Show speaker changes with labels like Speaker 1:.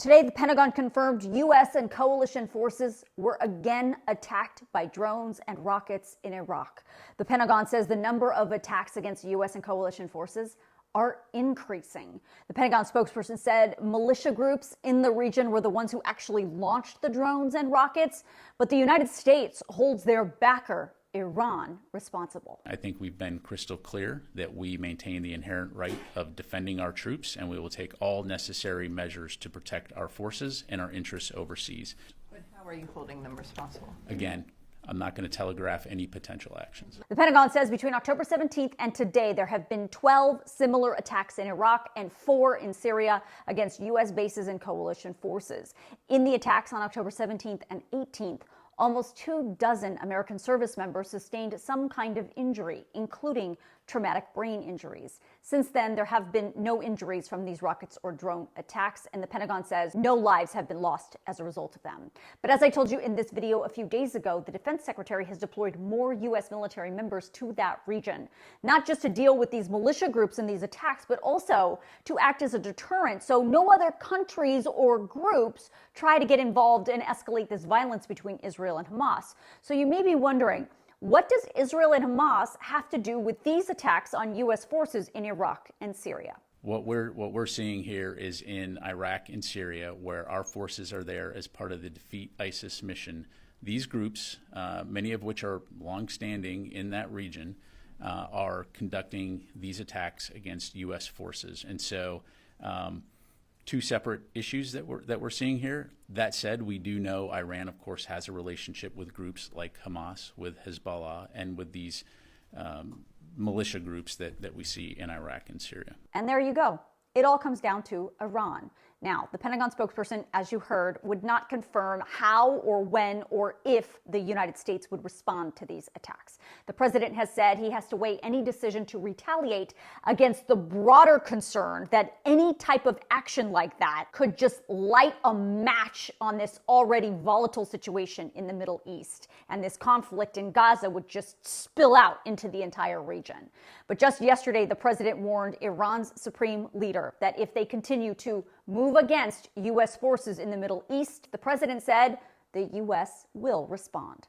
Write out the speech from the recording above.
Speaker 1: Today, the Pentagon confirmed U.S. and coalition forces were again attacked by drones and rockets in Iraq. The Pentagon says the number of attacks against U.S. and coalition forces are increasing. The Pentagon spokesperson said militia groups in the region were the ones who actually launched the drones and rockets, but the United States holds their backer, Iran, responsible.
Speaker 2: I think we've been crystal clear that we maintain the inherent right of defending our troops, and we will take all necessary measures to protect our forces and our interests overseas.
Speaker 3: But how are you holding them responsible?
Speaker 2: Again, I'm not going to telegraph any potential actions.
Speaker 1: The Pentagon says between October 17th and today, there have been 12 similar attacks in Iraq and 4 in Syria against U.S. bases and coalition forces. In the attacks on October 17th and 18th, almost 24 American service members sustained some kind of injury, including traumatic brain injuries. Since then, there have been no injuries from these rockets or drone attacks, and the Pentagon says no lives have been lost as a result of them. But as I told you in this video a few days ago, the Defense Secretary has deployed more U.S. military members to that region, not just to deal with these militia groups and these attacks, but also to act as a deterrent so no other countries or groups try to get involved and escalate this violence between Israel and Hamas. So you may be wondering, what does Israel and Hamas have to do with these attacks on U.S. forces in Iraq and Syria?
Speaker 2: What we're seeing here is in Iraq and Syria, where our forces are there as part of the Defeat ISIS mission. These groups, many of which are longstanding in that region, are conducting these attacks against U.S. forces. And so two separate issues that we're seeing here. That said, we do know Iran, of course, has a relationship with groups like Hamas, with Hezbollah, and with these militia groups that we see in Iraq and Syria.
Speaker 1: And there you go. It all comes down to Iran. Now, the Pentagon spokesperson, as you heard, would not confirm how or when or if the United States would respond to these attacks. The president has said he has to weigh any decision to retaliate against the broader concern that any type of action like that could just light a match on this already volatile situation in the Middle East. And this conflict in Gaza would just spill out into the entire region. But just yesterday, the president warned Iran's supreme leader that if they continue to move against U.S. forces in the Middle East, the president said the U.S. will respond.